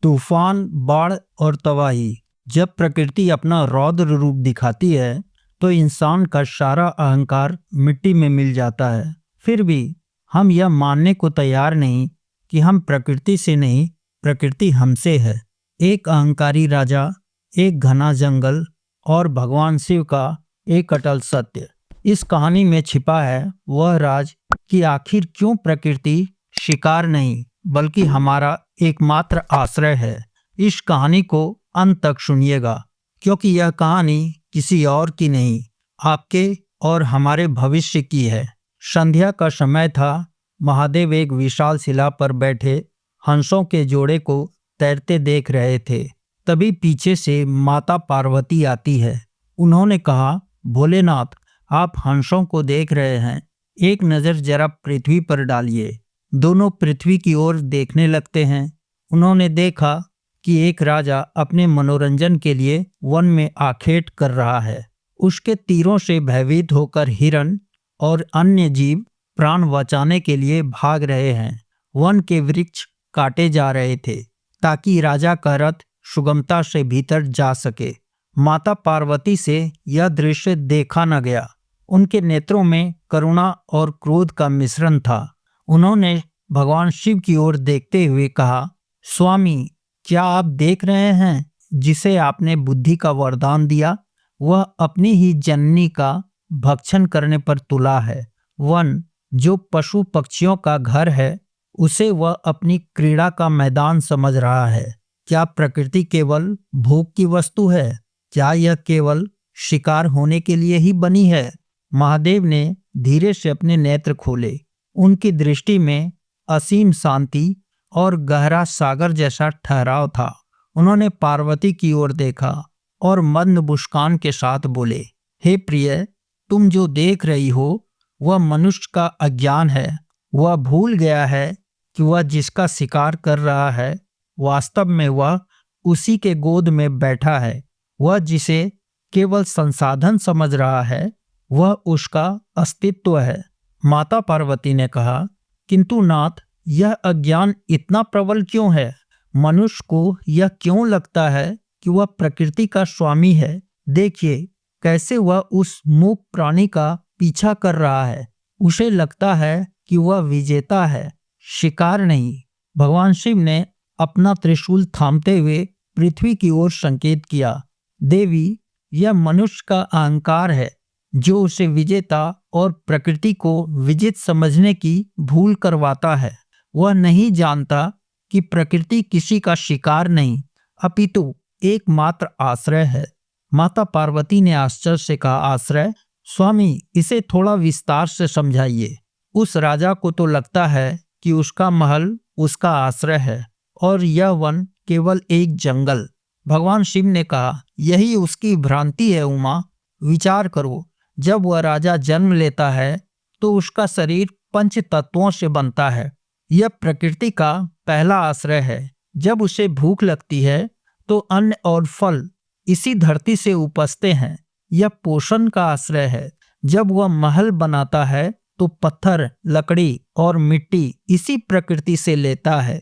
तूफान, बाढ़ और तबाही। जब प्रकृति अपना रौद्र रूप दिखाती है तो इंसान का सारा अहंकार मिट्टी में मिल जाता है। फिर भी हम यह मानने को तैयार नहीं कि हम प्रकृति से नहीं, प्रकृति हमसे है। एक अहंकारी राजा, एक घना जंगल और भगवान शिव का एक अटल सत्य। इस कहानी में छिपा है वह राज कि आखिर क्यों प्रकृति शिकार नहीं बल्कि हमारा एकमात्र आश्रय है। इस कहानी को अंत तक सुनिएगा, क्योंकि यह कहानी किसी और की नहीं, आपके और हमारे भविष्य की है। संध्या का समय था। महादेव एक विशाल शिला पर बैठे हंसों के जोड़े को तैरते देख रहे थे। तभी पीछे से माता पार्वती आती है। उन्होंने कहा, भोलेनाथ, आप हंसों को देख रहे हैं, एक नज़र जरा पृथ्वी पर डालिए। दोनों पृथ्वी की ओर देखने लगते हैं। उन्होंने देखा कि एक राजा अपने मनोरंजन के लिए वन में आखेट कर रहा है। उसके तीरों से भयभीत होकर हिरण और अन्य जीव प्राण बचाने के लिए भाग रहे हैं। वन के वृक्ष काटे जा रहे थे ताकि राजा का रथ सुगमता से भीतर जा सके। माता पार्वती से यह दृश्य देखा न गया। उनके नेत्रों में करुणा और क्रोध का मिश्रण था। उन्होंने भगवान शिव की ओर देखते हुए कहा, स्वामी, क्या आप देख रहे हैं जिसे आपने बुद्धि का वरदान दिया, वह अपनी ही जननी का भक्षण करने पर तुला है। वन, जो पशु पक्षियों का घर है, उसे वह अपनी क्रीड़ा का मैदान समझ रहा है। क्या प्रकृति केवल भोग की वस्तु है? क्या यह केवल शिकार होने के लिए ही बनी है? महादेव ने धीरे से अपने नेत्र खोले। उनकी दृष्टि में असीम शांति और गहरा सागर जैसा ठहराव था। उन्होंने पार्वती की ओर देखा और मंद मुस्कान के साथ बोले, हे प्रिय, तुम जो देख रही हो वह मनुष्य का अज्ञान है। वह भूल गया है कि वह जिसका शिकार कर रहा है वास्तव में वह उसी के गोद में बैठा है। वह जिसे केवल संसाधन समझ रहा है वह उसका अस्तित्व है। माता पार्वती ने कहा, किंतु नाथ, यह अज्ञान इतना प्रबल क्यों है? मनुष्य को यह क्यों लगता है कि वह प्रकृति का स्वामी है? देखिए कैसे वह उस मूक प्राणी का पीछा कर रहा है। उसे लगता है कि वह विजेता है, शिकार नहीं। भगवान शिव ने अपना त्रिशूल थामते हुए पृथ्वी की ओर संकेत किया, देवी, यह मनुष्य का अहंकार है जो उसे विजेता और प्रकृति को विजित समझने की भूल करवाता है। वह नहीं जानता कि प्रकृति किसी का शिकार नहीं अपितु एकमात्र आश्रय है। माता पार्वती ने आश्चर्य से कहा, आश्रय? स्वामी, इसे थोड़ा विस्तार से समझाइए। उस राजा को तो लगता है कि उसका महल उसका आश्रय है और यह वन केवल एक जंगल। भगवान शिव ने कहा, यही उसकी भ्रांति है उमा। विचार करो, जब वह राजा जन्म लेता है तो उसका शरीर पंच तत्वों से बनता है। यह प्रकृति का पहला आश्रय है। जब उसे भूख लगती है तो अन्न और फल इसी धरती से उपजते हैं। यह पोषण का आश्रय है। जब वह महल बनाता है तो पत्थर, लकड़ी और मिट्टी इसी प्रकृति से लेता है।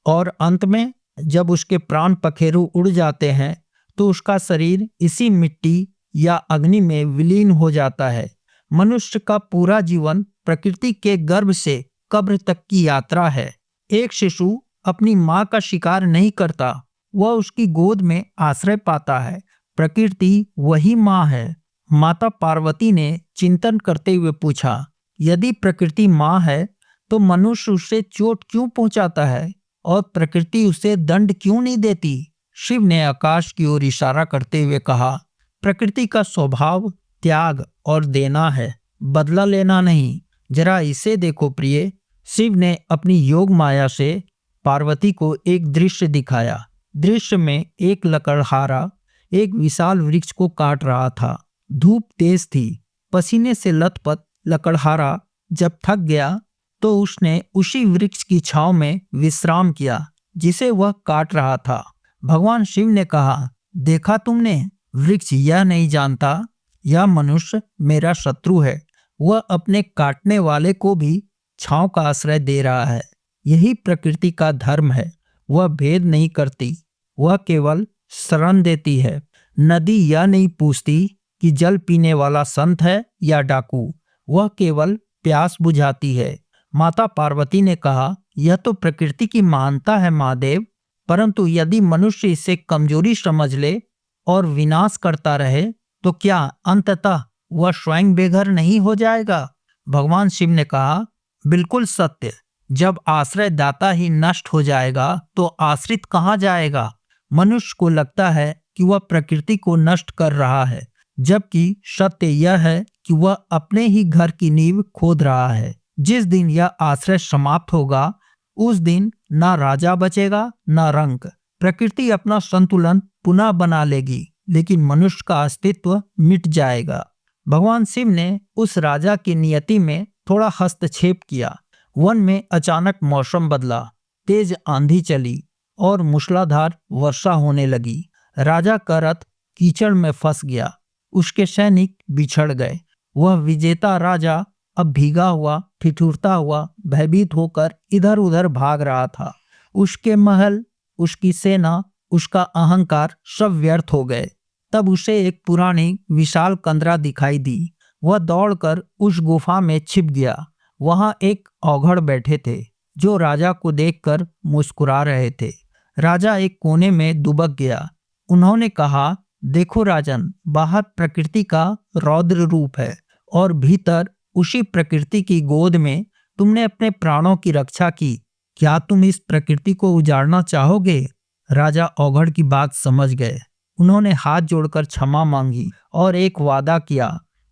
और अंत में जब उसके प्राण पखेरु उड़ जाते हैं तो उसका शरीर इसी मिट्टी या अग्नि में विलीन हो जाता है। मनुष्य का पूरा जीवन प्रकृति के गर्भ से कब्र तक की यात्रा है। एक शिशु अपनी माँ का शिकार नहीं करता, वह उसकी गोद में आश्रय पाता है। प्रकृति वही माँ है। माता पार्वती ने चिंतन करते हुए पूछा, यदि प्रकृति माँ है तो मनुष्य उसे चोट क्यों पहुंचाता है और प्रकृति उसे दंड क्यों नहीं देती? शिव ने आकाश की ओर इशारा करते हुए कहा, प्रकृति का स्वभाव त्याग और देना है, बदला लेना नहीं। जरा इसे देखो प्रिय। शिव ने अपनी योग माया से पार्वती को एक दृश्य दिखाया। दृश्य में एक लकड़हारा एक विशाल वृक्ष को काट रहा था। धूप तेज थी। पसीने से लथपथ लकड़हारा जब थक गया तो उसने उसी वृक्ष की छांव में विश्राम किया जिसे वह काट रहा था। भगवान शिव ने कहा, देखा तुमने, वृक्ष यह नहीं जानता यह मनुष्य मेरा शत्रु है। वह अपने काटने वाले को भी छांव का आश्रय दे रहा है। यही प्रकृति का धर्म है। वह भेद नहीं करती, वह केवल शरण देती है। नदी यह नहीं पूछती कि जल पीने वाला संत है या डाकू, वह केवल प्यास बुझाती है। माता पार्वती ने कहा, यह तो प्रकृति की महानता है महादेव, परंतु यदि मनुष्य इसे कमजोरी समझ ले और विनाश करता रहे तो क्या अंततः वह स्वयं बेघर नहीं हो जाएगा? भगवान शिव ने कहा, बिल्कुल सत्य। जब आश्रय दाता ही नष्ट हो जाएगा तो आश्रित कहाँ जाएगा? मनुष्य को लगता है कि वह प्रकृति को नष्ट कर रहा है, जबकि सत्य यह है कि वह अपने ही घर की नींव खोद रहा है। जिस दिन यह आश्रय समाप्त होगा, उस दिन ना राजा बचेगा ना रंक। प्रकृति अपना संतुलन पुनः बना लेगी, लेकिन मनुष्य का अस्तित्व मिट जाएगा। भगवान शिव ने उस राजा की नियति में थोड़ा हस्तक्षेप किया। वन में अचानक मौसम बदला, तेज आंधी चली और मूसलाधार वर्षा होने लगी। राजा का रथ कीचड़ में फंस गया, उसके सैनिक बिछड़ गए। वह विजेता राजा अब भीगा हुआ, ठिठुरता हुआ, भयभीत होकर इधर उधर भाग रहा था। उसके महल, उसकी सेना, उसका अहंकार सब व्यर्थ हो गए। तब उसे एक पुरानी विशाल कंदरा दिखाई दी। वह दौड़कर उस गुफा में छिप गया। वहां एक औघड़ बैठे थे जो राजा को देखकर मुस्कुरा रहे थे। राजा एक कोने में दुबक गया। उन्होंने कहा, देखो राजन, बाहर प्रकृति का रौद्र रूप है और भीतर उसी प्रकृति की गोद में तुमने अपने प्राणों की रक्षा की। क्या तुम इस प्रकृति को उजाड़ना चाहोगे? राजा औघड़ की बात समझ गए। उन्होंने हाथ जोड़कर क्षमा मांगी और एक वादा किया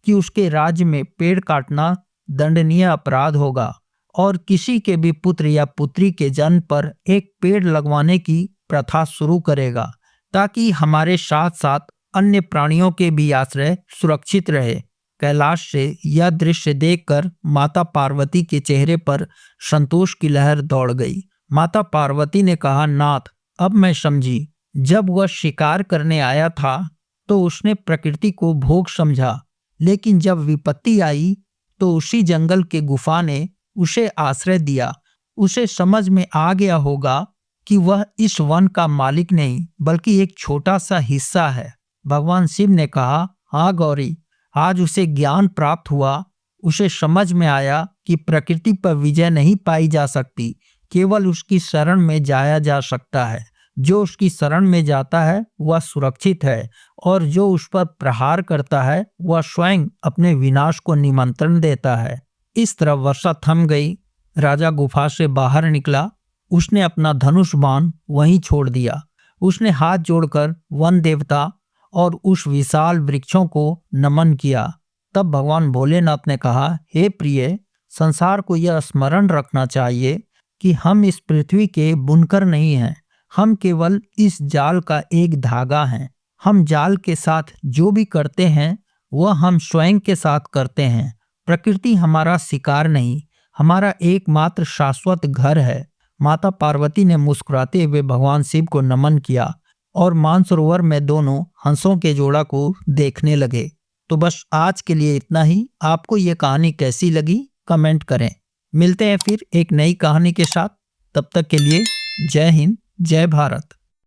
कि उसके राज्य में पेड़ काटना दंडनीय अपराध होगा और किसी के भी पुत्र या पुत्री के जन्म पर एक पेड़ लगवाने की प्रथा शुरू करेगा, ताकि हमारे साथ साथ अन्य प्राणियों के भी आश्रय सुरक्षित रहे। कैलाश से यह दृश्य देखकर माता पार्वती के चेहरे पर संतोष की लहर दौड़ गई। माता पार्वती ने कहा, नाथ, अब मैं समझी। जब वह शिकार करने आया था तो उसने प्रकृति को भोग समझा, लेकिन जब विपत्ति आई तो उसी जंगल के गुफा ने उसे आश्रय दिया। उसे समझ में आ गया होगा कि वह इस वन का मालिक नहीं बल्कि एक छोटा सा हिस्सा है। भगवान शिव ने कहा, हाँ गौरी, आज उसे ज्ञान प्राप्त हुआ। उसे समझ में आया कि प्रकृति पर विजय नहीं पाई जा सकती, केवल उसकी शरण में जाया जा सकता है। जो उसकी शरण में जाता है वह सुरक्षित है और जो उस पर प्रहार करता है वह स्वयं अपने विनाश को निमंत्रण देता है। इस तरह वर्षा थम गई। राजा गुफा से बाहर निकला। उसने अपना धनुष बाण वहीं छोड़ दिया। उसने हाथ जोड़कर वन देवता और उस विशाल वृक्षों को नमन किया। तब भगवान भोलेनाथ ने कहा, हे प्रिय, संसार को यह स्मरण रखना चाहिए कि हम इस पृथ्वी के बुनकर नहीं हैं। हम केवल इस जाल का एक धागा हैं। हम जाल के साथ जो भी करते हैं वह हम स्वयं के साथ करते हैं। प्रकृति हमारा शिकार नहीं, हमारा एकमात्र शाश्वत घर है। माता पार्वती ने मुस्कुराते हुए भगवान शिव को नमन किया और मानसरोवर में दोनों हंसों के जोड़ा को देखने लगे। तो बस आज के लिए इतना ही। आपको ये कहानी कैसी लगी कमेंट करें। मिलते हैं फिर एक नई कहानी के साथ। तब तक के लिए जय हिंद, जय भारत।